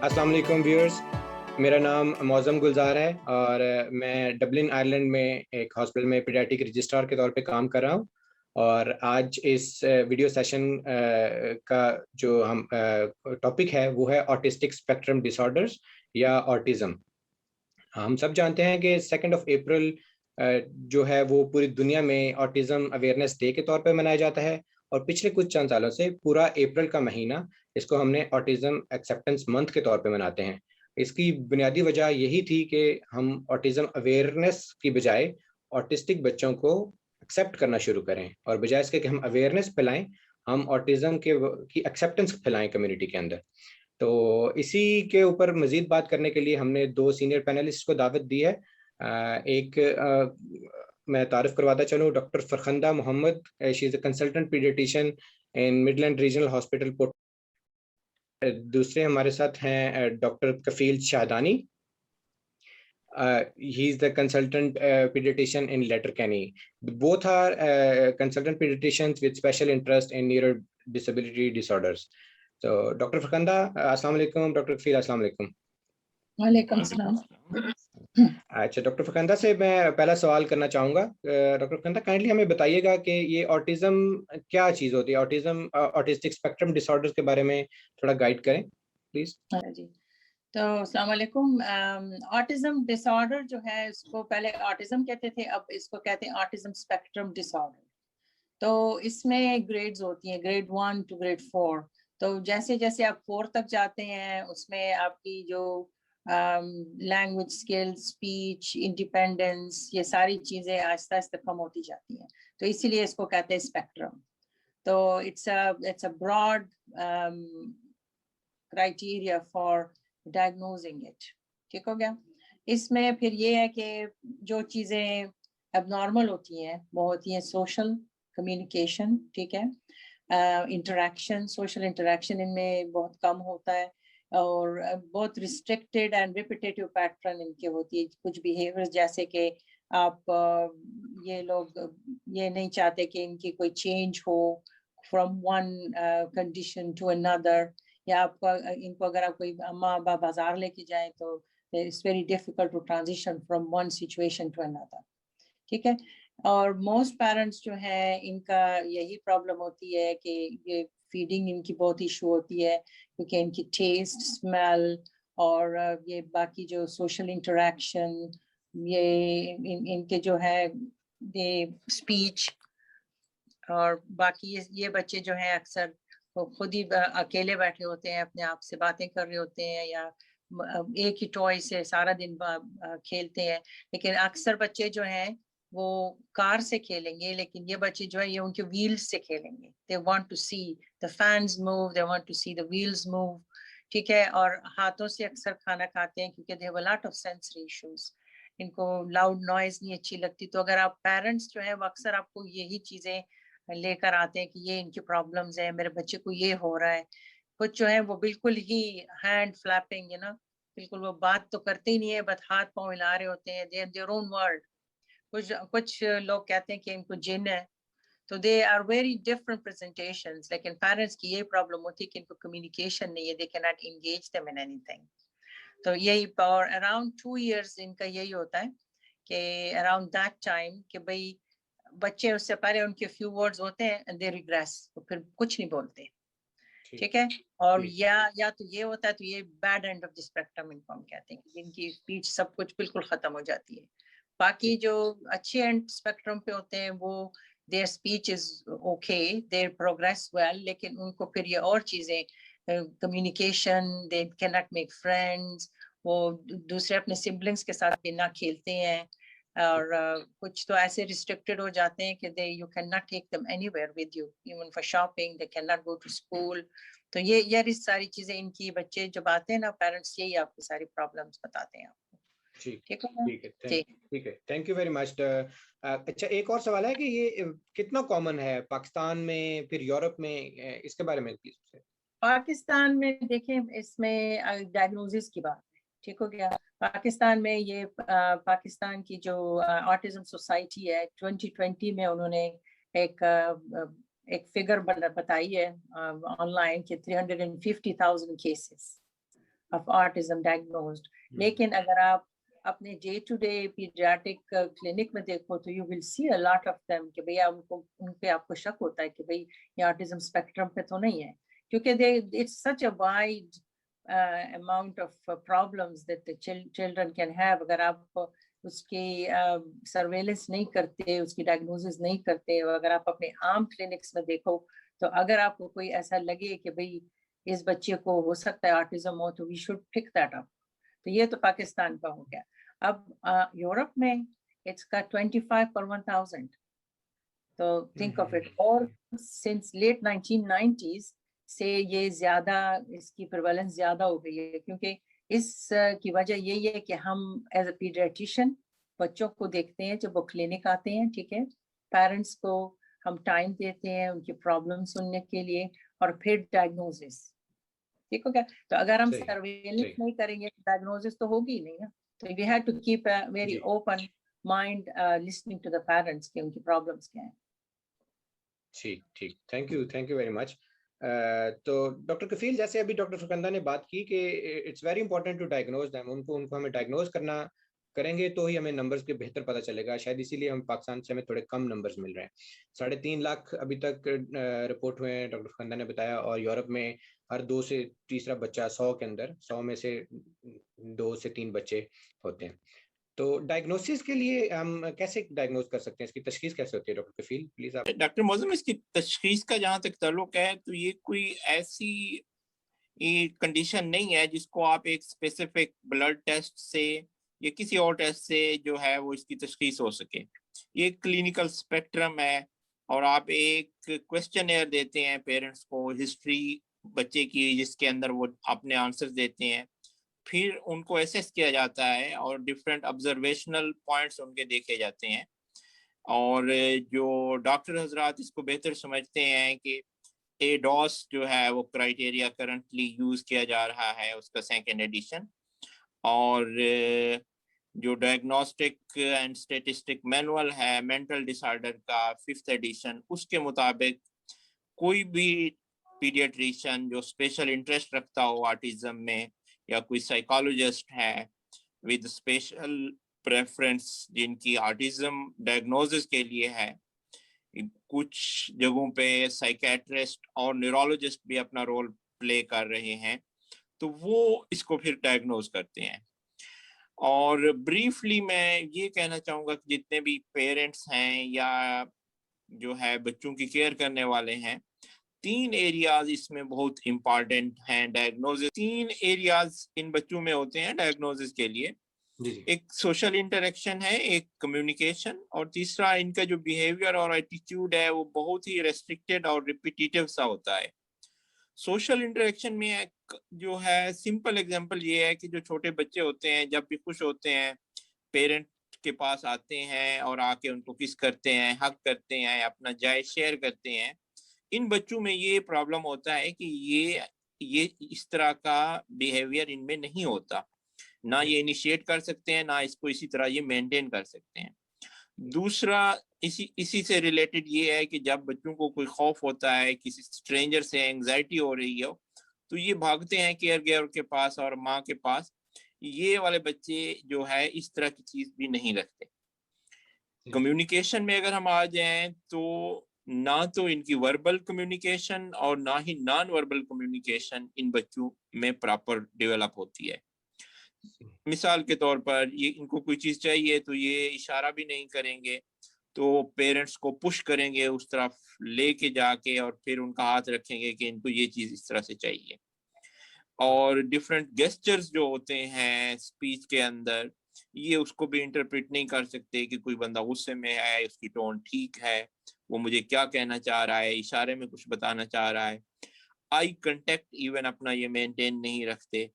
अस्सलाम वालेकुम व्यूअर्स। मेरा नाम मौज़म गुलज़ार है और मैं डबलिन आयरलैंड में एक हॉस्पिटल में पीडियाट्रिक रजिस्ट्रार के तौर पे काम कर रहा हूँ। और आज इस वीडियो सेशन का जो हम टॉपिक है वो है ऑटिस्टिक स्पेक्ट्रम डिसऑर्डर्स या ऑटिज़म। हम सब जानते हैं कि 2 अप्रैल जो है वो पूरी दुनिया में ऑटिज़म अवेयरनेस डे के तौर पे मनाया जाता है। और पिछले कुछ चंद सालों से पूरा अप्रैल का महीना इसको हमने ऑटिज़म एक्सेप्टेंस मंथ के तौर पे मनाते हैं। इसकी बुनियादी वजह यही थी कि हम ऑटिज़म अवेयरनेस की बजाय ऑटिस्टिक बच्चों को एक्सेप्ट करना शुरू करें और बजाय इसके कि हम अवेयरनेस फैलाएं, हम ऑटिज़म की एक्सेप्टेंस फैलाएं कम्युनिटी के अंदर। तो इसी के ऊपर मज़ीद बात करने के लिए हमने 2 सीनियर पैनलिस्ट को दावत दी है। मैं तारुफ़ करवाता चलूँ, doctor Farkhanda Mohammad, she is a consultant paediatrician in Midland Regional Hospital Port. दूसरे हमारे साथ हैं doctor Kafeel Shahdani, he is the consultant pediatrician in Letterkenny. Both are consultant pediatricians with special interest in neurodisability disorders. So, Dr. Fakanda, Assalamu alaikum. Dr. Kafir, Assalamu alaikum. वालेकुम सलाम। अच्छा, doctor फकंदा से मैं पहला सवाल करना चाहूँगा। डॉक्टर फकंदा, काइंडली हमें बताइएगा कि ये ऑटिज़्म क्या चीज़ होती है? ऑटिज़्म ऑटिस्टिक स्पेक्ट्रम डिसऑर्डर्स के बारे में थोड़ा गाइड करें, प्लीज़। हाँ जी, तो अस्सलाम वालेकुम। ऑटिज्म डिसऑर्डर जो है इसको पहले ऑटिज्म कहते थे, अब इसको कहते हैं ऑटिज्म स्पेक्ट्रम डिसऑर्डर। तो इसमें ग्रेड्स होती हैं, ग्रेड 1 टू ग्रेड 4। तो जैसे जैसे आप 4 तक जाते हैं उसमें आपकी जो लैंग्वेज स्किल्स, स्पीच, इंडिपेंडेंस, ये सारी चीज़ें आहिस्ता आहिस्ता कम होती जाती हैं। तो इसीलिए इसको कहते हैं स्पेक्ट्रम। तो it's a broad criteria for diagnosing it. ठीक हो गया। इसमें फिर ये है कि जो चीज़ें एबनॉर्मल होती हैं वो होती हैं सोशल कम्युनिकेशन, ठीक है, इंटरेक्शन, सोशल इंटरेक्शन इनमें बहुत कम होता है और बहुत रिस्ट्रिक्टेड एंड रिपीटेटिव पैटर्न इनके होती है। कुछ बिहेवियर्स जैसे कि आप ये लोग ये नहीं चाहते कि इनकी कोई चेंज हो from one condition to another, या आपको इनको अगर आप कोई अम्मा अब्बा बाजार लेके जाएं तो it's very difficult to transition from one situation to another. ठीक है। और मोस्ट पेरेंट्स जो है इनका यही प्रॉब्लम होती है कि ये फीडिंग इनकी बहुत इशू होती है, क्योंकि इनकी टेस्ट, स्मेल और ये बाकी जो सोशल इंटरेक्शन, ये इनके जो है ये स्पीच और बाकी ये बच्चे जो हैं अक्सर वो खुद ही अकेले बैठे होते हैं, अपने आप से बातें कर रहे होते हैं या एक ही टॉय से सारा दिन खेलते हैं। लेकिन अक्सर बच्चे जो हैं वो कार से खेलेंगे, लेकिन ये बच्चे जो है ये उनके व्हील्स से खेलेंगे। They want to see the fans move, they want to see the wheels move. ठीक है। और हाथों से अक्सर खाना खाते हैं क्योंकि they have a lot of sensory issues. इनको लाउड नॉइज नहीं अच्छी लगती। तो अगर आप पेरेंट्स जो है वो अक्सर आपको यही चीजें लेकर आते हैं कि ये इनकी प्रॉब्लम्स है, मेरे बच्चे को ये हो रहा है। कुछ जो है वो बिल्कुल ही हैंड फ्लैपिंग है ना, बिल्कुल वो बात तो करते ही नहीं है, बस हाथ पांव हिला रहे होते हैं, दे देयर ओन वर्ल्ड। कुछ कुछ लोग कहते हैं कि इनको जिन है। तो they are very different presentations. लेकिन पेरेंट्स की ये प्रॉब्लम होती है कि इनको कम्युनिकेशन नहीं है, दे can not engage them in anything. तो यही और अराउंड 2 years इनका यही होता है कि अराउंड दैट टाइम कि भाई बच्चे उससे पहले उनके फ्यू वर्ड्स होते हैं, दे रिग्रेस, तो फिर कुछ नहीं बोलते। ठीक है। और या तो ये होता है, तो ये bad end of the spectrum इनको हम कहते हैं, जिनकी स्पीच सब कुछ बिल्कुल खत्म हो जाती है। बाकी जो अच्छे एंड स्पेक्ट्रम पे होते हैं वो there speech is okay, there progress well, लेकिन उनको फिर ये और चीजें communication, they can not make friends, वो दूसरे अपने सिबलिंग्स के साथ भी ना खेलते हैं। और कुछ तो ऐसे रिस्ट्रिक्टेड हो जाते हैं कि they you can not take them anywhere with you, even for shopping, they can not go to school. तो ये सारी चीजें इनकी बच्चे जब आते हैं ना, पेरेंट्स यही आपको सारी प्रॉब्लम्स बताते हैं आपको। ठीक है ठीक है, ठीक है, थैंक यू वेरी मच। अच्छा, एक और सवाल है कि ये कितना कॉमन है पाकिस्तान में, फिर यूरोप में, इसके बारे में प्लीज। पाकिस्तान में देखें, इसमें डायग्नोसिस की बात है। ठीक हो गया। पाकिस्तान में ये पाकिस्तान की जो ऑटिज्म सोसाइटी है, 2020 में उन्होंने एक एक फिगर बताई है ऑनलाइन कि 350,000 केसेस of autism diagnosed. लेकिन अगर आप अपने day to day paediatric clinic में देखो तो you will see a lot of them कि भैया उन पे आपको शक होता है कि भाई ये ऑटिज्म स्पेक्ट्रम पे तो नहीं है, क्योंकि they it's such a wide amount of problems that the children can have. अगर आप उसकी सर्वेलेंस नहीं करते, उसकी डायग्नोसिस नहीं करते, अगर आप अपने आम क्लिनिक्स में देखो तो अगर आपको कोई ऐसा लगे कि भाई इस बच्चे को हो सकता है ऑटिज्म हो तो we should pick that up. तो ये तो पाकिस्तान का हो गया। अब यूरोप में इट्स का 25 per 1000, तो थिंक ऑफ इट। और सिंस लेट 1990s से ये ज्यादा, इसकी प्रेवलेंस ज्यादा हो गई है, क्योंकि इस की वजह यही है कि हम एज अ पीडियाट्रिशियन बच्चों को देखते हैं जब वो क्लिनिक आते हैं, ठीक है, पेरेंट्स को हम टाइम देते हैं उनकी प्रॉब्लम सुनने के लिए और फिर डायग्नोसिस, ठीक हो गया। तो अगर हम सर्वेलेंस नहीं करेंगे तो डायग्नोसिस तो होगी नहीं ना। तो we have to keep a very open mind listening to the parents कि उनकी प्रॉब्लम्स क्या है। ठीक ठीक, थैंक यू वेरी मच। तो डॉक्टर कफील, जैसे अभी डॉक्टर फुकंदा ने बात की कि it's very important to diagnose them, उनको हमें डायग्नोज करना करेंगे तो ही हमें नंबर्स के बेहतर पता चलेगा। शायद इसीलिए हम पाकिस्तान से हमें थोड़े कम नंबर्स मिल रहे हैं। 3.5 लाख अभी तक रिपोर्ट हुए हैं, डॉक्टर फुकंदा ने बताया, और यूरोप में हर 2 से तीसरा बच्चा 100 के अंदर, 100 में से 2 से 3 बच्चे होते हैं। तो डायग्नोसिस के लिए हम कैसे डायग्नोज कर सकते हैं, इसकी तशखीस कैसे होती है डॉक्टर कफील, प्लीज आप। डॉक्टर मौजूम, इसकी तशखीस का जहाँ तक ताल्लुक है तो ये कोई ऐसी ये कंडीशन नहीं है जिसको आप एक स्पेसिफिक ब्लड टेस्ट से या किसी और टेस्ट से जो है वो इसकी तशखीस हो सके। ये क्लिनिकल स्पेक्ट्रम है और आप एक क्वेश्चनर देते हैं पेरेंट्स को, हिस्ट्री बच्चे की, जिसके अंदर वो अपने आंसर्स देते हैं, फिर उनको एसेस किया जाता है और डिफरेंट ऑब्जर्वेशनल पॉइंट्स उनके देखे जाते हैं। और जो डॉक्टर हजरात इसको बेहतर समझते हैं कि एडॉस जो है वो क्राइटेरिया करंटली यूज किया जा रहा है, उसका सेकंड एडिशन, और जो डायग्नोस्टिक एंड स्टैटिस्टिक मैनुअल है मेंटल डिसऑर्डर का 5th एडिशन, उसके मुताबिक कोई भी पीडियाट्रिशियन जो स्पेशल इंटरेस्ट रखता हो ऑटिज्म में या कोई साइकोलॉजिस्ट है विद स्पेशल प्रेफरेंस जिनकी ऑटिज्म डायग्नोसिस के लिए है, कुछ जगहों पे साइकेट्रिस्ट और न्यूरोलॉजिस्ट भी अपना रोल प्ले कर रहे हैं, तो वो इसको फिर डायग्नोज करते हैं। और ब्रीफली मैं ये कहना चाहूँगा कि जितने भी पेरेंट्स हैं या जो है बच्चों की केयर करने वाले हैं, 3 एरियाज इसमें बहुत इंपॉर्टेंट हैं डायग्नोसिस। 3 एरियाज इन बच्चों में होते हैं डायग्नोसिस के लिए। एक सोशल इंटरेक्शन है, एक कम्युनिकेशन, और तीसरा इनका जो बिहेवियर और एटीट्यूड है वो बहुत ही रेस्ट्रिक्टेड और रिपीटेटिव सा होता है। सोशल इंटरेक्शन में एक जो है सिंपल एग्जांपल ये है कि जो छोटे बच्चे होते हैं जब भी खुश होते हैं पेरेंट के पास आते हैं और आके उनको किस करते हैं, हक करते हैं, अपना जायज शेयर करते हैं। इन बच्चों में ये प्रॉब्लम होता है कि ये इस तरह का बिहेवियर इनमें नहीं होता, ना ये इनिशिएट कर सकते हैं, ना इसको इसी तरह ये मेंटेन कर सकते हैं। दूसरा इसी से रिलेटेड ये है कि जब बच्चों को कोई खौफ होता है, किसी स्ट्रेंजर से एंजाइटी हो रही हो, तो ये भागते हैं केयर गिवर के पास और माँ के पास। ये वाले बच्चे जो है इस तरह की चीज भी नहीं रखते। कम्युनिकेशन में अगर हम आ जाएं तो ना तो इनकी वर्बल कम्युनिकेशन और ना ही नॉन वर्बल कम्युनिकेशन इन बच्चों में प्रॉपर डेवलप होती है। मिसाल के तौर पर ये इनको कोई चीज चाहिए तो ये इशारा भी नहीं करेंगे, तो पेरेंट्स को पुश करेंगे उस तरफ लेके जाके और फिर उनका हाथ रखेंगे कि इनको ये चीज इस तरह से चाहिए। और डिफरेंट गेस्चर्स जो होते हैं स्पीच के अंदर, ये उसको भी इंटरप्रेट नहीं कर सकते कि कोई बंदा गुस्से में है, उसकी टोन ठीक है, वो मुझे क्या कहना चाह रहा है, इशारे में कुछ बताना चाह रहा है। आई कांटेक्ट इवन अपना ये मेंटेन नहीं रखते।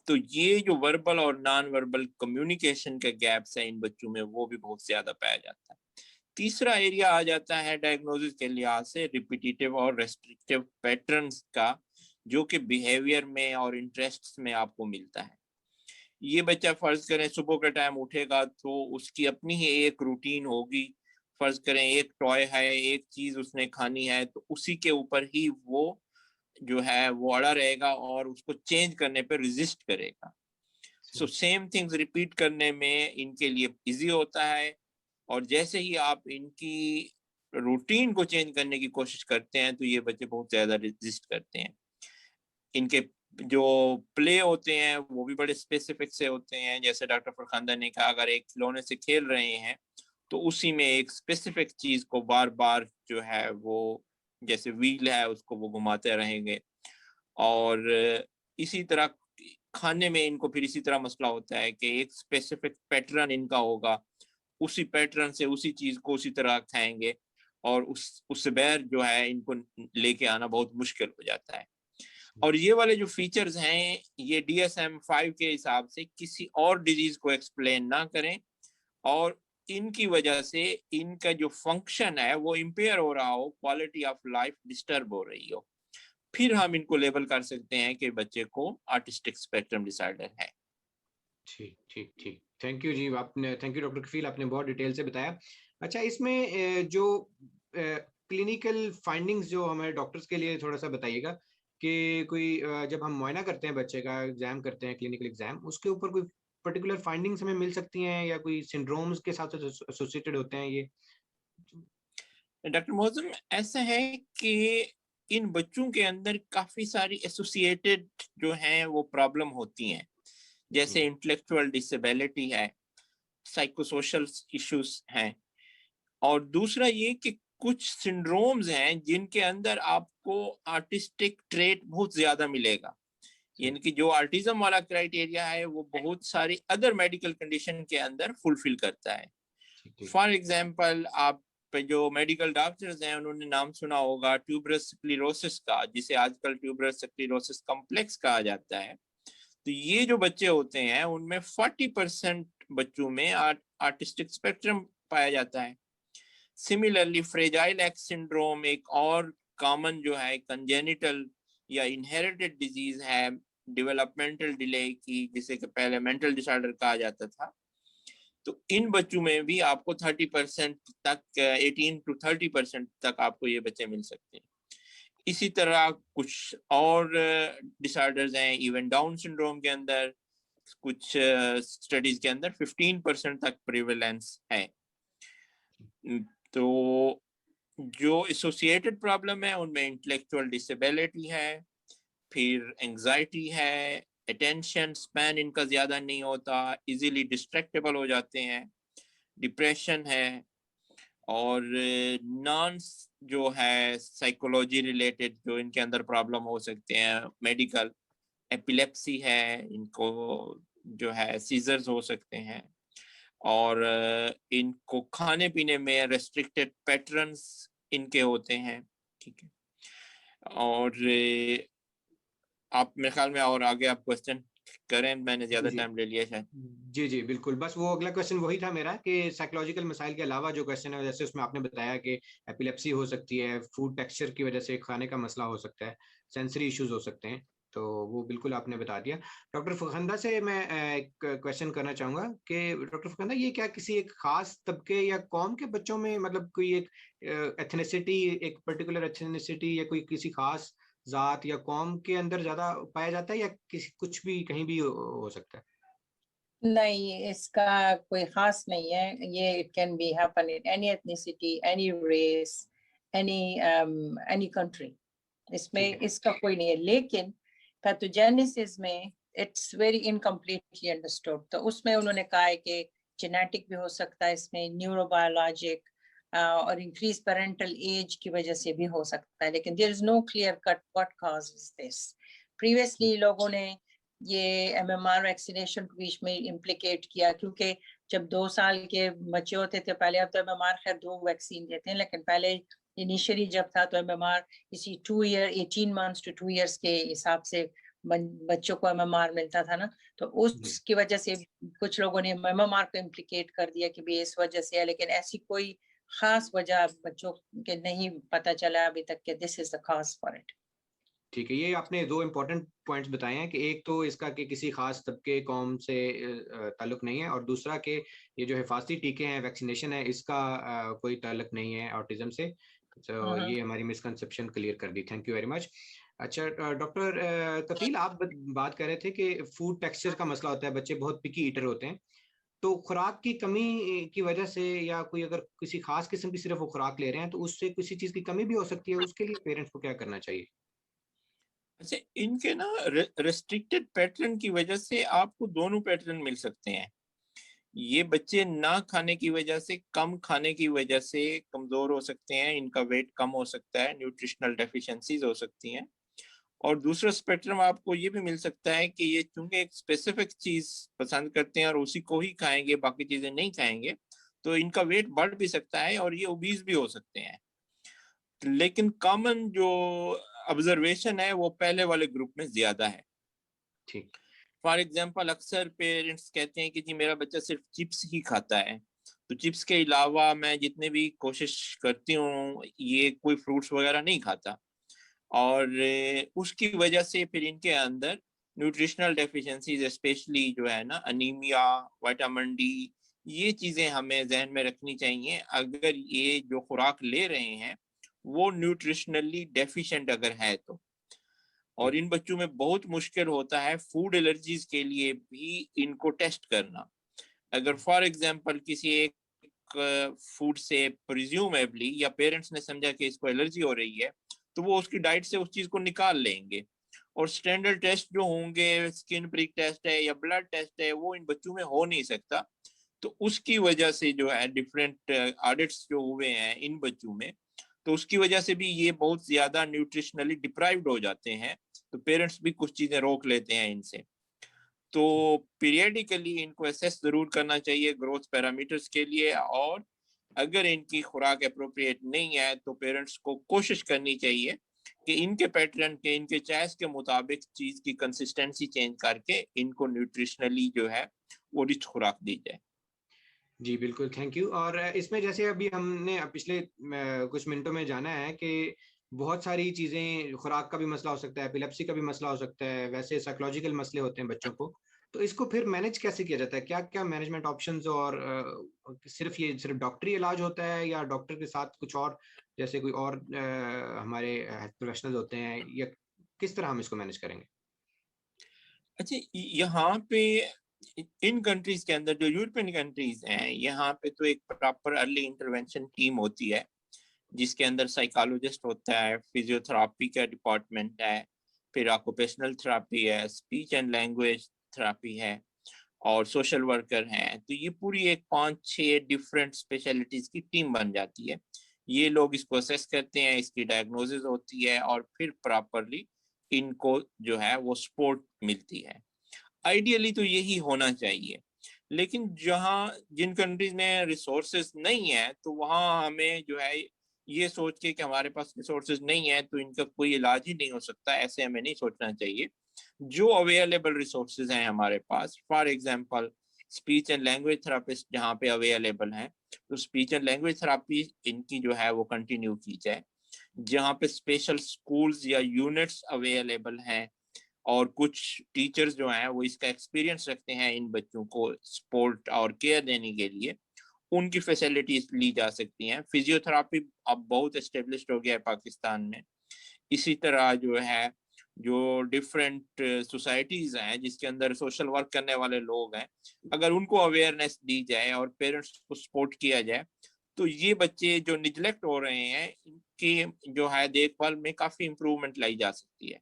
तो ये जो वर्बल और नॉन वर्बल कम्युनिकेशन के गैप्स है इन बच्चों में, वो भी बहुत ज्यादा पाया जाता है। तीसरा एरिया आ जाता है डायग्नोसिस के लिहाज से रिपीटेटिव और रेस्ट्रिक्टिव पैटर्न्स का, जो कि बिहेवियर में और इंटरेस्ट्स में आपको मिलता है। ये बच्चा फर्ज करें सुबह के टाइम उठेगा तो उसकी अपनी ही एक रूटीन होगी। फर्ज करें एक टॉय है, एक चीज उसने खानी है, तो उसी के ऊपर ही वो जो है वो अड़ा रहेगा और उसको चेंज करने पे रेजिस्ट करेगा। सो सेम थिंग्स रिपीट करने में इनके लिए इजी होता है, और जैसे ही आप इनकी रूटीन को चेंज करने की कोशिश करते हैं तो ये बच्चे बहुत ज्यादा रेजिस्ट करते हैं। इनके जो प्ले होते हैं वो भी बड़े स्पेसिफिक से होते हैं, जैसे डॉक्टर फरखांदा ने कहा, अगर एक खिलौने से खेल रहे हैं तो उसी में एक स्पेसिफिक चीज को बार बार जो है वो, जैसे व्हील है उसको वो घुमाते रहेंगे। और इसी तरह खाने में इनको फिर इसी तरह मसला होता है कि एक स्पेसिफिक पैटर्न इनका होगा, उसी पैटर्न से उसी चीज को उसी तरह खाएंगे, और उससे बैर जो है इनको लेके आना बहुत मुश्किल हो जाता है। और ये वाले जो फीचर्स हैं ये DSM-5 के हिसाब से किसी और डिजीज को एक्सप्लेन ना करें, और इनकी वजह से इनका जो फंक्शन है वो इम्पेयर हो रहा हो, क्वालिटी ऑफ लाइफ डिस्टर्ब हो रही हो, फिर हम इनको लेबल कर सकते हैं कि बच्चे को ऑटिस्टिक स्पेक्ट्रम डिसऑर्डर है। ठीक ठीक ठीक, थैंक यू जी, आपने, थैंक यू डॉक्टर कफील, आपने बहुत डिटेल से बताया। अच्छा, इसमें जो क्लिनिकल फाइंडिंग्स जो हमारे डॉक्टर्स के लिए थोड़ा सा बताइएगा कि कोई जब हम मुआयना करते हैं बच्चे का, एग्जाम करते हैं, क्लिनिकल एग्जाम, उसके ऊपर कोई पर्टिकुलर फाइंडिंग्स हमें मिल सकती हैं या कोई सिंड्रोम्स के साथ एसोसिएटेड होते हैं ये? डॉक्टर मौजम, ऐसा है कि इन बच्चों के अंदर काफी सारी एसोसिएटेड जो हैं वो प्रॉब्लम होती हैं, जैसे इंटेलेक्चुअल डिसेबिलिटी है, साइकोसोशल इश्यूज हैं, और दूसरा ये कि कुछ सिंड्रोम्स हैं जिनके अंदर आपको आर्टिस्टिक ट्रेट बहुत ज्यादा मिलेगा, यानी कि जो आर्टिज्म वाला क्राइटेरिया है वो बहुत सारी अदर मेडिकल कंडीशन के अंदर फुलफिल करता है। फॉर एग्जांपल, आप जो मेडिकल डॉक्टर्स हैं उन्होंने नाम सुना होगा ट्यूबरस स्क्लेरोसिस का, जिसे आजकल ट्यूबरस स्क्लेरोसिस कॉम्प्लेक्स कहा जाता है। तो ये जो बच्चे होते हैं उनमें 40% बच्चों में आर्टिस्टिक स्पेक्ट्रम पाया जाता है। सिमिलरली फ्रेजाइल एक्स सिंड्रोम एक और कॉमन जो है कंजेनिटल या इनहेरिटेड डिजीज है डेवलपमेंटल डिले की, जिसे कि पहले मेंटल डिसऑर्डर कहा जाता था। तो इन बच्चों में भी आपको 30% तक, 18 to 30% तक आपको ये बच्चे मिल सकते हैं। इसी तरह कुछ और डिसऑर्डर्स हैं, इवन डाउन सिंड्रोम के अंदर कुछ स्टडीज के अंदर 15% तक प्रिवेलेंस है। तो जो एसोसिएटेड प्रॉब्लम है उनमें इंटेलेक्चुअल डिसेबिलिटी है, फिर एंजाइटी है, अटेंशन स्पैन इनका ज्यादा नहीं होता, इजीली डिस्ट्रैक्टेबल हो जाते हैं, डिप्रेशन है, और नॉन जो है साइकोलॉजी रिलेटेड जो इनके अंदर प्रॉब्लम हो सकते हैं, मेडिकल एपिलेप्सी है, इनको जो है सीजर्स हो सकते हैं, और इनको खाने पीने में रेस्ट्रिक्टेड पैटर्न्स इनके होते हैं। ठीक है, और आप मेरे ख्याल में और आगे आप क्वेश्चन करें, मैंने ज्यादा टाइम ले लिया शायद। जी जी बिल्कुल, बस वो अगला क्वेश्चन वही था मेरा कि साइकोलॉजिकल मसाइल के अलावा जो क्वेश्चन है, जैसे उसमें आपने बताया कि एपिलेप्सी हो सकती है, फूड टेक्सचर की वजह से खाने का मसला हो सकता है, सेंसरी इश्यूज हो सकते हैं, तो वो बिल्कुल आपने बता दिया। डॉक्टर फखंदा से मैं एक क्वेश्चन करना चाहूंगा कि डॉक्टर फखंदा, ये क्या किसी एक खास तबके या कौम के बच्चों में, मतलब कोई एक एथनिसिटी, एक पर्टिकुलर एथनिसिटी या कोई किसी खास जात या कौम के अंदर ज्यादा पाया जाता है, या किसी कुछ भी कहीं भी हो सकता है? नहीं, इसका कोई खास नहीं है, ये it can be happen in any ethnicity, any race, any country, इसमें इसका कोई नहीं है। लेकिन पैथोजेनेसिस में इट्स वेरी इनकम्प्लीटली अंडरस्टूड, तो उसमें उन्होंने कहा है कि जेनेटिक भी हो सकता है, इसमें न्यूरोबायोलॉजिक और इंक्रीज पेरेंटल एज की वजह से भी हो सकता है, लेकिन there is no clear cut what causes this. Previously लोगों ने ये MMR वैक्सीनेशन को बीच में इम्प्लीकेट किया, क्योंकि जब 2 साल के बच्चे होते थे पहले, अब तो MMR खैर 2 वैक्सीन देते हैं, लेकिन पहले इनिशियली जब था तो MMR इसी 2 ईयर 18 मंथ्स टू 2 इयर्स के हिसाब से बच्चों को MMR मिलता था ना, तो उसकी वजह से कुछ लोगों ने MMR को इम्प्लीकेट कर दिया कि भी इस वजह से है, लेकिन ऐसी कोई खास वजह बच्चों के नहीं पता चला अभी तक कि this is the cause for it. ठीक है, ये आपने दो इम्पोर्टेंट पॉइंट्स बताए हैं कि एक तो इसका कि किसी खास तबके कौम से ताल्लुक नहीं है, और दूसरा कि ये जो हिफाजती टीके हैं, वैक्सीनेशन है, इसका कोई ताल्लुक नहीं है ऑटिज्म से। तो ये हमारी मिसकंसेप्शन क्लियर कर दी, थैंक यू वेरी मच। अच्छा डॉक्टर कफील, आप बात कर रहे थे कि फूड टेक्सचर का मसला होता है, बच्चे बहुत पिकी ईटर होते हैं, तो खुराक की कमी की वजह से या कोई अगर किसी खास किस्म की सिर्फ वो खुराक ले रहे हैं तो उससे किसी चीज की कमी भी हो सकती है, उसके लिए पेरेंट्स को क्या करना चाहिए? अच्छा, इनके ना रेस्ट्रिक्टेड पैटर्न की वजह से आपको दोनों पैटर्न मिल सकते हैं। ये बच्चे ना खाने की वजह से, कम खाने की वजह से कमजोर हो सकते हैं, इनका वेट कम हो सकता है, न्यूट्रिशनल डेफिशिएंसीज हो सकती हैं। और दूसरा स्पेक्ट्रम आपको ये भी मिल सकता है कि ये चूंकि एक स्पेसिफिक चीज पसंद करते हैं और उसी को ही खाएंगे, बाकी चीजें नहीं खाएंगे, तो इनका वेट बढ़ भी सकता है और ये ओबीज भी हो सकते हैं। लेकिन कॉमन जो ऑब्जर्वेशन है वो पहले वाले ग्रुप में ज्यादा है। ठीक। फॉर एग्जाम्पल, अक्सर पेरेंट्स कहते हैं कि जी मेरा बच्चा सिर्फ चिप्स ही खाता है, तो चिप्स के अलावा मैं जितने भी कोशिश करती हूँ ये कोई फ्रूट्स वगैरह नहीं खाता। और उसकी वजह से फिर इनके अंदर न्यूट्रिशनल डेफिशिएंसीज, स्पेशली जो है ना अनीमिया, विटामिन डी, ये चीजें हमें जहन में रखनी चाहिए। अगर ये जो खुराक ले रहे हैं वो न्यूट्रिशनली डेफिशिएंट अगर है तो। और ठीक। इन बच्चों में बहुत मुश्किल होता है फूड एलर्जीज के लिए भी इनको टेस्ट करना। अगर फॉर एग्जांपल किसी एक फूड से प्रिज्यूमेबली या पेरेंट्स ने समझा कि इसको एलर्जी हो रही है, तो वो उसकी डाइट से उस चीज को निकाल लेंगे। और स्टैंडर्ड टेस्ट जो होंगे, स्किन प्रिक टेस्ट है या ब्लड टेस्ट है, वो इन बच्चों में हो नहीं सकता। तो उसकी वजह से जो है डिफरेंट ऑडिट्स जो हुए हैं इन बच्चों में, तो उसकी वजह से भी ये बहुत ज्यादा न्यूट्रिशनली डिप्राइव्ड हो जाते हैं। तो पेरेंट्स भी कुछ चीजें रोक लेते हैं इनसे। तो पीरियडिकली इनको असेस जरूर करना चाहिए ग्रोथ पैरामीटर्स के लिए। और अगर इनकी खुराक अप्रोप्रिएट नहीं है तो पेरेंट्स को कोशिश करनी चाहिए कि इनके पैटर्न के, इनके चॉइस के मुताबिक चीज की कंसिस्टेंसी चेंज करके इनको न्यूट्रिशनली जो है वो रिच खुराक दी जाए। जी बिल्कुल, थैंक यू। और इसमें जैसे अभी हमने पिछले कुछ मिनटों में जाना है कि बहुत सारी चीज़ें, खुराक का भी मसला हो सकता है, एपिलेप्सी का भी मसला हो सकता है, वैसे साइकोलॉजिकल मसले होते हैं बच्चों को, तो इसको फिर मैनेज कैसे किया जाता है? क्या-क्या मैनेजमेंट ऑप्शंस, और सिर्फ डॉक्टरी इलाज होता है या डॉक्टर के साथ कुछ और, जैसे कोई और हमारे प्रोफेशनल्स होते हैं, या किस तरह हम इसको मैनेज करेंगे? अच्छा, यहाँ पे इन कंट्रीज के अंदर, जो यूरोपियन कंट्रीज हैं, यहाँ पे तो एक प्रॉपर अर्ली इंटरवेंशन टीम होती है जिसके अंदर साइकोलॉजिस्ट होता है, फिजियोथेरापी का डिपार्टमेंट है, फिर ऑक्यूपेशनल थेरापी है, स्पीच एंड लैंग्वेज थेरापी है, और सोशल वर्कर हैं। तो ये पूरी एक 5-6 डिफरेंट स्पेशलिटीज की टीम बन जाती है। ये लोग इसको असेस करते हैं, इसकी डायग्नोसिस होती है और फिर प्रॉपरली इनको जो है वो सपोर्ट मिलती है। आइडियली तो यही होना चाहिए। लेकिन जहाँ, जिन कंट्रीज में रिसोर्सेज नहीं है, तो वहाँ हमें जो है ये सोच के कि हमारे पास रिसोर्सेज नहीं है तो इनका कोई इलाज ही नहीं हो सकता, ऐसे हमें नहीं सोचना चाहिए। जो अवेलेबल रिसोर्सेज हैं हमारे पास, for example speech and language therapist जहाँ पे अवेलेबल हैं, तो स्पीच एंड लैंग्वेज थेरापी इनकी जो है वो कंटिन्यू की जाए। जहाँ पे स्पेशल स्कूल्स या यूनिट्स अवेलेबल हैं और कुछ टीचर्स जो हैं वो इसका एक्सपीरियंस रखते हैं इन बच्चों को सपोर्ट और केयर देने के लिए, उनकी फैसिलिटीज ली जा सकती हैं। फिजियोथेरापी अब बहुत एस्टेब्लिश्ड हो गया है पाकिस्तान में। इसी तरह जो है, जो डिफरेंट सोसाइटीज हैं जिसके अंदर सोशल वर्क करने वाले लोग हैं, अगर उनको अवेयरनेस दी जाए और पेरेंट्स को सपोर्ट किया जाए, तो ये बच्चे जो निग्लेक्ट हो रहे हैं इनकी जो है देखभाल में काफी इम्प्रूवमेंट लाई जा सकती है।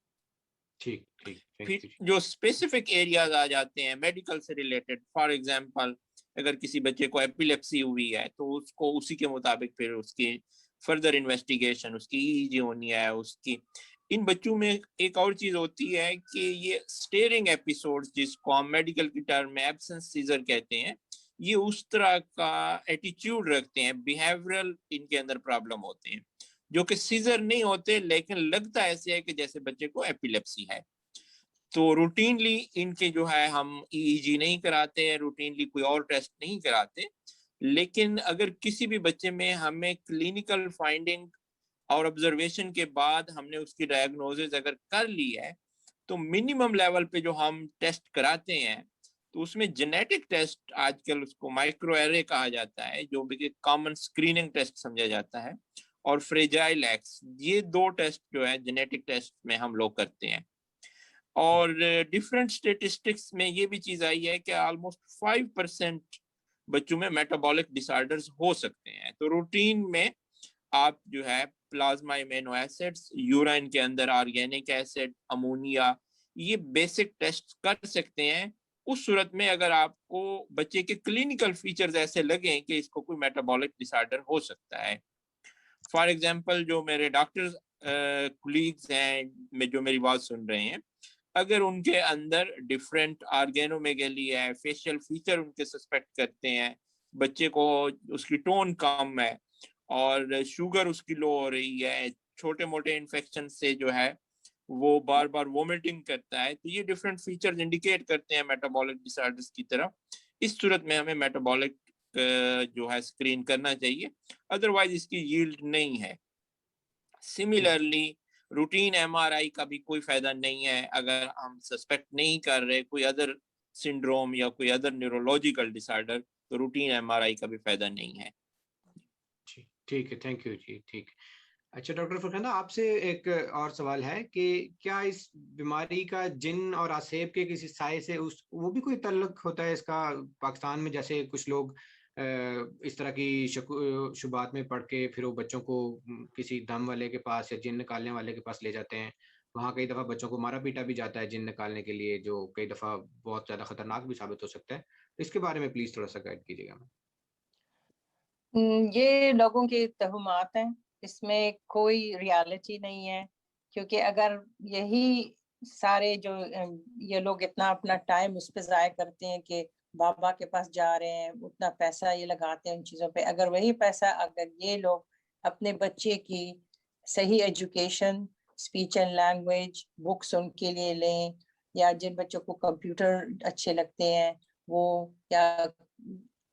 ठीक, ठीक, थैंक फिर यू। जो स्पेसिफिक एरियाज आ जाते हैं मेडिकल से रिलेटेड, फॉर एग्जांपल अगर किसी बच्चे को एपिलेप्सी हुई है तो उसको उसी के मुताबिक फिर उसकी फर्दर इन्वेस्टिगेशन, उसकी ईईजी होनी है उसकी। इन बच्चों में एक और चीज होती है कि ये स्टेरिंग एपिसोड्स, जिसको हम मेडिकल की टर्म में एब्सेंस सीजर कहते हैं, ये उस तरह का एटीट्यूड रखते हैं, बिहेवियरल इनके अंदर प्रॉब्लम होते हैं, जो कि सीजर नहीं होते लेकिन लगता ऐसे है कि जैसे बच्चे को एपिलेप्सी है। तो रूटीनली इनके जो है हम ईईजी नहीं कराते हैं, रूटीनली कोई और टेस्ट नहीं कराते। लेकिन अगर किसी भी बच्चे में हमें क्लिनिकल फाइंडिंग और ऑब्जर्वेशन के बाद हमने उसकी डायग्नोसिस अगर कर ली है, तो मिनिमम लेवल पे जो हम टेस्ट कराते हैं, तो उसमें जेनेटिक टेस्ट, आजकल उसको माइक्रो एरे कहा जाता है, जो भी कॉमन स्क्रीनिंग टेस्ट समझा जाता है, और फ्रेजाइल एक्स, ये 2 टेस्ट जो है जेनेटिक टेस्ट में हम लोग करते हैं। और डिफरेंट स्टेटिस्टिक्स में ये भी चीज आई है कि ऑलमोस्ट 5% बच्चों में मेटाबॉलिक डिसऑर्डर्स हो सकते हैं। तो रूटीन में आप जो है प्लाज्मा इम्यूनो एसिड्स, यूरिन के अंदर ऑर्गेनिक एसिड, अमोनिया, ये बेसिक टेस्ट कर सकते हैं। उस सूरत में अगर आपको बच्चे के क्लिनिकल फीचर्स ऐसे लगे कि इसको कोई मेटाबॉलिक डिसऑर्डर हो सकता है। फॉर एग्जांपल जो मेरे डॉक्टर्स कोलीग्स हैं जो मेरी बात सुन रहे हैं, अगर उनके अंदर डिफरेंट ऑर्गेनोमेगेली है, फेशियल फीचर उनके सस्पेक्ट करते हैं, बच्चे को उसकी टोन कम है और शुगर उसकी लो हो रही है, छोटे मोटे इन्फेक्शन से जो है वो बार बार वोमिटिंग करता है, तो ये डिफरेंट फीचर्स इंडिकेट करते हैं मेटाबॉलिक डिसऑर्डर्स की तरफ। इस सूरत में हमें मेटाबॉलिक जो है स्क्रीन करना चाहिए, अदरवाइज इसकी यील्ड नहीं है। सिमिलरली रूटीन एमआरआई का भी कोई फायदा नहीं है अगर हम सस्पेक्ट नहीं कर रहे कोई अदर सिंड्रोम या कोई अदर न्यूरोलॉजिकल डिसऑर्डर, तो रूटीन एमआरआई का भी फायदा नहीं है। ठीक है, थैंक यू जी, ठीक। अच्छा डॉक्टर फरखाना, आपसे एक और सवाल है कि क्या इस बीमारी का जिन और आसेब के किसी साए से उस वो भी कोई ताल्लुक होता है इसका? पाकिस्तान में जैसे कुछ लोग इस तरह की शुबात में पढ़ के फिर वो बच्चों को किसी दम वाले के पास या जिन निकालने वाले के पास ले जाते हैं। वहाँ कई दफ़ा बच्चों को मारा पीटा भी जाता है जिन निकालने के लिए, जो कई दफ़ा बहुत ज़्यादा खतरनाक भी साबित हो सकता है। तो इसके बारे में प्लीज़ थोड़ा सा गाइड कीजिएगा हमें। ये लोगों के तहमात हैं, इसमें कोई रियलिटी नहीं है। क्योंकि अगर यही सारे जो ये लोग इतना अपना टाइम उस पे ज़ाया करते हैं कि बाबा के पास जा रहे हैं, उतना पैसा ये लगाते हैं उन चीज़ों पे, अगर वही पैसा अगर ये लोग अपने बच्चे की सही education, speech and language, books उनके लिए लें, या जिन बच्चों को कंप्यूटर अच्छे लगते हैं वो, या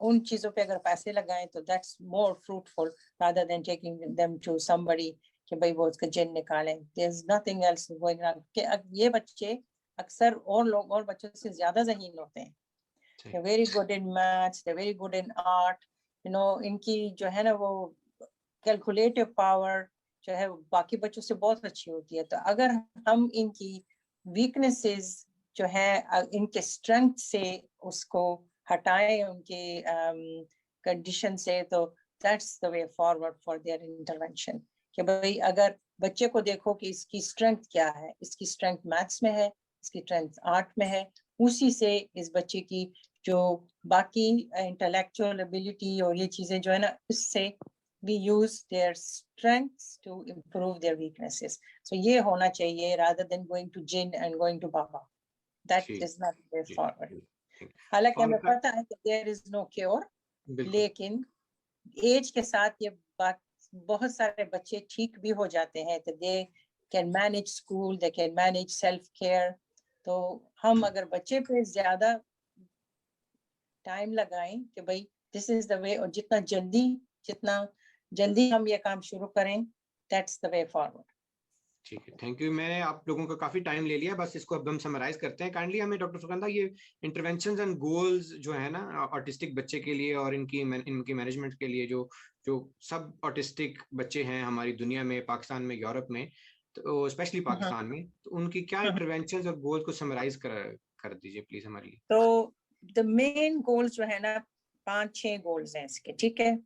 उन चीजों पे अगर पैसे लगाएं तो that's more fruitful rather than taking them to somebody कि भाई वो उसका जिन निकालें। there's nothing else going on कि ये बच्चे अक्सर और लोग और बच्चों से ज्यादा ज़हीन होते हैं। they're very good in maths, they're very good in art, you know, इनकी जो है ना वो कैलकुलेटिव पावर जो है बाकी बच्चों से बहुत अच्छी होती है। तो अगर हम इनकी वीकनेसेस जो है इनके स्ट्रेंथ से उसको हटाएं उनके कंडीशन से, तो that's the way forward for their intervention. कि भाई अगर बच्चे को देखो कि इसकी स्ट्रेंथ क्या है, इसकी स्ट्रेंथ मैथ्स में है, इसकी स्ट्रेंथ आर्ट में है, उसी से इस बच्चे की जो बाकी इंटेलेक्चुअल एबिलिटी और ये चीजें जो है ना, उससे we use their strengths to improve their weaknesses. So ये होना चाहिए rather than going to jinn and going to baba. That is not the way forward. हालांकि हमें पता है कि there is no cure, लेकिन एज के साथ ये बात बहुत सारे बच्चे ठीक भी हो जाते हैं, तो they can manage school, they can manage self care. तो हम अगर बच्चे पे ज्यादा टाइम लगाएं कि भाई this is the way, और जितना जल्दी हम ये काम शुरू करें, that's the way forward. ठीक है, थैंक यू। मैंने आप लोगों का काफी टाइम ले लिया, बस इसको अब हम समराइज करते हैं। काइंडली हमें डॉक्टर फरखाना ये इंटरवेंशंस एंड गोल्स जो है ना ऑटिस्टिक बच्चे के लिए और इनकी मैनेजमेंट के लिए, जो जो सब ऑटिस्टिक बच्चे हैं हमारी दुनिया में, पाकिस्तान में, यूरोप में, तो स्पेशली पाकिस्तान में, तो उनकी क्या इंटरवेंशंस और गोल्स को समराइज कर दीजिए प्लीज हमारे लिए। तो द मेन गोल्स जो है ना 5-6 गोल्स हैं इसके, ठीक है।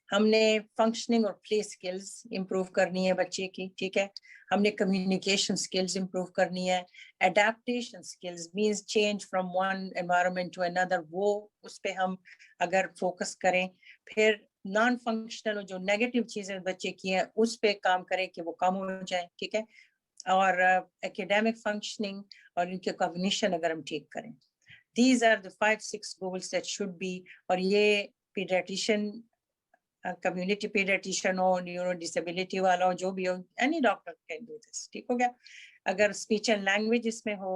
हमने फंक्शनिंग और प्ले स्किल्स इंप्रूव करनी है बच्चे की, ठीक है। हमने कम्युनिकेशन स्किल्स इंप्रूव करनी है। Adaptation skills means change from one environment to another, वो उस पे हम अगर फोकस करें। फिर नॉन फंक्शनल जो नेगेटिव चीजें बच्चे की हैं उस पे काम करें कि वो कम हो जाए, ठीक है। और एकेडमिक फंक्शनिंग और इनके कॉग्निशन अगर हम ठीक करें, these are the 5-6 goals that should be। और ये पीडियाट्रिशियन, कम्युनिटी पीडियाट्रिशियन हो, न्यूरो डिसेबिलिटी वाला हो, जो भी हो, any doctor can do this, ठीक हो गया। अगर स्पीच एंड लैंग्वेज इसमें हो,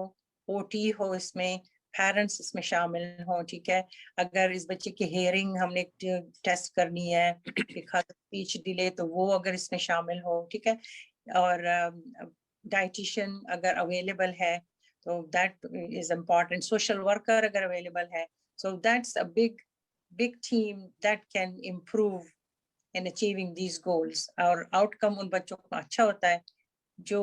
ओटी हो इसमें, पेरेंट्स इसमें शामिल हो, ठीक है। अगर इस बच्चे की हेयरिंग हमने टेस्ट करनी है, स्पीच डिले, तो वो अगर इसमें शामिल हो, ठीक है। और डाइटिशियन अगर अवेलेबल है तो that is important. Social worker अगर अवेलेबल है, so that's a big team that can improve in achieving these goals. और outcome उन बच्चों का अच्छा होता है जो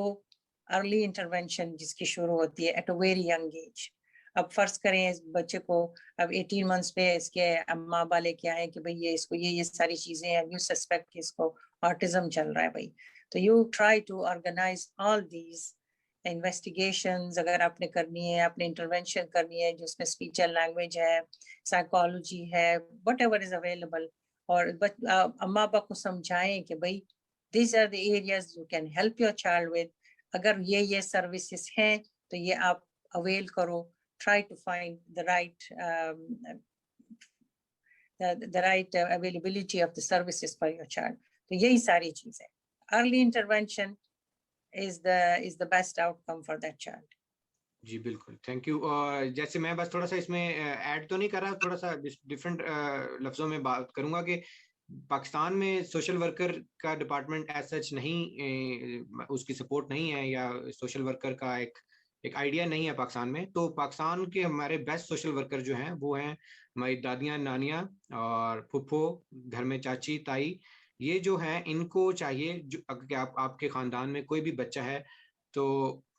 अर्ली इंटरवेंशन जिसकी शुरू होती है at a very young age. अब फर्ज करें इस बच्चे को अब 18 मंथ्स पे इसके माँ बाप लेके आए कि भाई ये इसको ये सारी चीजें हैं, यू सस्पेक्ट कि इसको ऑटिज्म चल रहा है भाई, तो you try to organize all these investigations. अगर आपने करनी है, आपने इंटरवेंशन करनी है जिसमें स्पीच एंड लैंग्वेज है, साइकोलॉजी है, व्हाटएवर इज अवेलेबल, और अम्मा बाप को समझाएं कि भाई these are the areas you can help your child with. अगर ये सर्विसेज हैं तो ये आप अवेल करो। Try to find the right availability of the services for your child. तो यही सारी चीजें। Early intervention is the best outcome for that child. जी बिल्कुल, थैंक यू। जैसे मैं बस थोड़ा सा इसमें ऐड तो नहीं कर रहा, थोड़ा सा डिफरेंट लफ्जों में बात करूंगा कि पाकिस्तान में सोशल वर्कर का डिपार्टमेंट एज सच नहीं, उसकी सपोर्ट नहीं है, या सोशल वर्कर का एक आइडिया नहीं है पाकिस्तान में। तो पाकिस्तान के हमारे बेस्ट सोशल वर्कर जो हैं वो हैं हमारी दादियाँ, नानियाँ और फुफ्फो, घर में चाची, ताई। ये जो हैं इनको चाहिए, जो अगर आपके ख़ानदान में कोई भी बच्चा है तो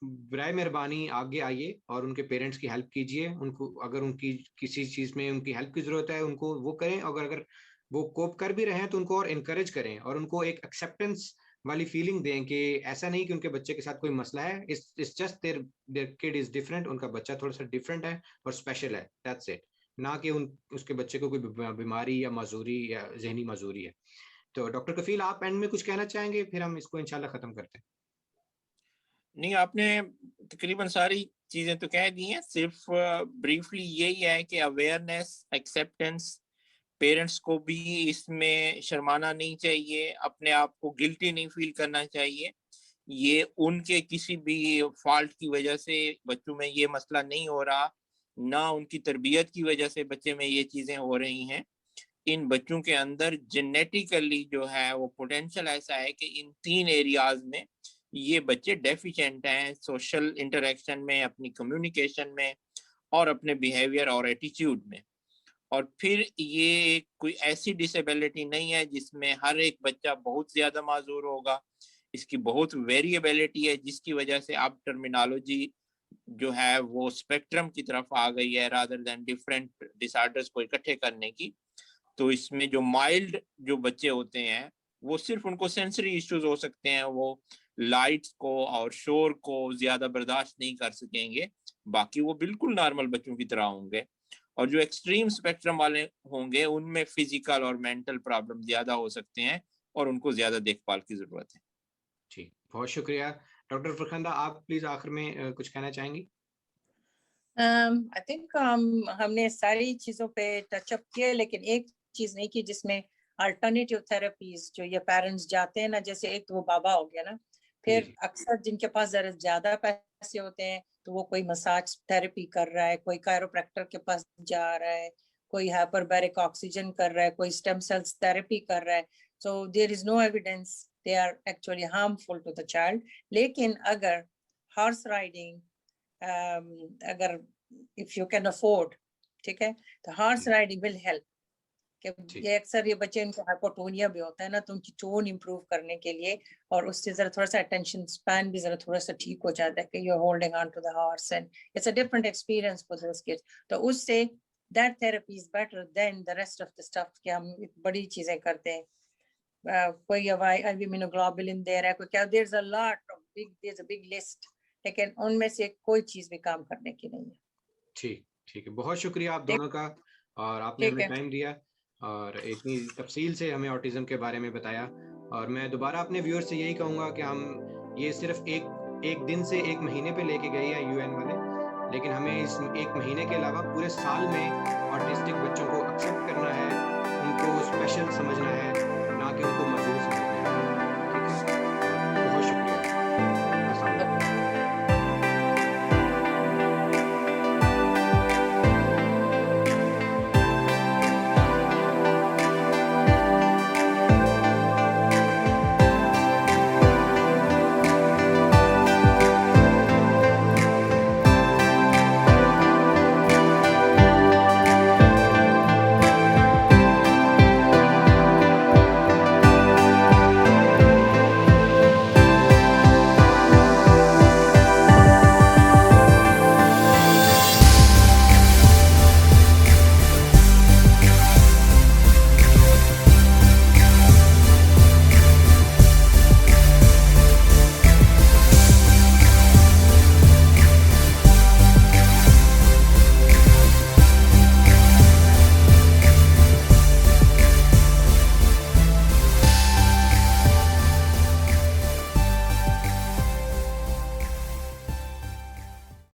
बराए मेहरबानी आगे आइए और उनके पेरेंट्स की हेल्प कीजिए। उनको अगर उनकी किसी चीज़ में उनकी हेल्प की ज़रूरत है उनको वो करें, अगर वो कोप कर भी रहे हैं तो उनको और इनकरेज करें और उनको एक एक्सेप्टेंस वाली फीलिंग दें कि ऐसा नहीं कि उनके बच्चे के साथ कोई मसला है, it's just their kid is different, उनका बच्चा थोड़ा सा डिफरेंट है और स्पेशल है, दैट्स इट। ना कि उसके बच्चे को कोई बीमारी या माजूरी या जहनी माजूरी है। तो डॉक्टर कफील, आप एंड में कुछ कहना चाहेंगे, फिर हम इसको इंशाल्लाह खत्म करते हैं। नहीं, आपने तकरीबन सारी चीजें तो कह दी हैं, सिर्फ ब्रीफली यही है कि अवेयरनेस, एक्सेप्टेंस, पेरेंट्स को भी इसमें शर्माना नहीं चाहिए, अपने आप को गिल्टी नहीं फील करना चाहिए। ये उनके किसी भी फॉल्ट की वजह से बच्चों में ये मसला नहीं हो रहा, ना उनकी तरबियत की वजह से बच्चे में ये चीजें हो रही हैं। इन बच्चों के अंदर जेनेटिकली जो है वो पोटेंशियल ऐसा है कि इन 3 एरियाज में ये बच्चे डेफिशिएंट हैं, सोशल इंटरेक्शन में, अपनी कम्युनिकेशन में और अपने बिहेवियर और एटीट्यूड में। और फिर ये कोई ऐसी डिसेबिलिटी नहीं है जिसमें हर एक बच्चा बहुत ज्यादा माजूर होगा। इसकी बहुत वेरिएबिलिटी है जिसकी वजह से अब टर्मिनोलॉजी जो है वो स्पेक्ट्रम की तरफ आ गई है रादर देन डिफरेंट डिसऑर्डर्स को इकट्ठे करने की। तो इसमें जो माइल्ड जो बच्चे होते हैं वो सिर्फ उनको सेंसरी इश्यूज हो सकते हैं, वो लाइट्स को और शोर को ज्यादा बर्दाश्त नहीं कर सकेंगे, बाकी वो बिल्कुल नॉर्मल बच्चों की तरह होंगे। और जो एक्सट्रीम स्पेक्ट्रम वाले होंगे उनमें फिजिकल और मेंटल प्रॉब्लम ज्यादा हो सकते हैं और उनको ज्यादा देखभाल की जरूरत है। ठीक, बहुत शुक्रिया। डॉक्टर फरखंदा, आप प्लीज आखिर में कुछ कहना चाहेंगी? आई थिंक हमने सारी चीजों पे टचअप किया, लेकिन एक चीज नहीं की जिसमें अल्टरनेटिव थेरेपीज जो ये पेरेंट्स जाते हैं ना, जैसे एक तो वो बाबा हो गया ना, फिर अक्सर जिनके पास जरा ज्यादा पैसे होते हैं तो वो कोई मसाज थेरेपी कर रहा है, कोई कायरोप्रैक्टर के पास जा रहा है, कोई हाइपरबैरिक ऑक्सीजन कर रहा है, कोई स्टेम सेल्स थेरेपी कर रहा है। So there is no evidence they are actually harmful to the child. लेकिन अगर हॉर्स राइडिंग अगर इफ यू कैन अफोर्ड, ठीक है, तो हॉर्स राइडिंग विल हेल्प। ये अक्सर ये बच्चे इनको हाइपोटोनिया भी होता है ना, तो उनकी टोन इंप्रूव करने के लिए और उससे जरा थोड़ा सा अटेंशन स्पैन भी जरा थोड़ा सा ठीक हो जाता है कि you are holding on to the horse and it's a different experience for those kids. तो उससे that therapy is better than the rest of the stuff कि हम बड़ी चीजें करते हैं। कोई इम्यूनोग्लोबुलिन दे रहा है, कोई क्या, there is a lot of big, there is a big list, लेकिन उनमें से कोई चीज भी काम करने की नहीं है। ठीक ठीक है, बहुत शुक्रिया आप दोनों का, और आपने हमें टाइम दिया और इतनी तफसील से हमें ऑटिज्म के बारे में बताया। और मैं दोबारा अपने व्यूअर्स से यही कहूँगा कि हम ये सिर्फ एक दिन से एक महीने पे लेके गए हैं यूएन वाले, लेकिन हमें इस एक महीने के अलावा पूरे साल में ऑटिस्टिक बच्चों को एक्सेप्ट करना है, उनको स्पेशल समझना है,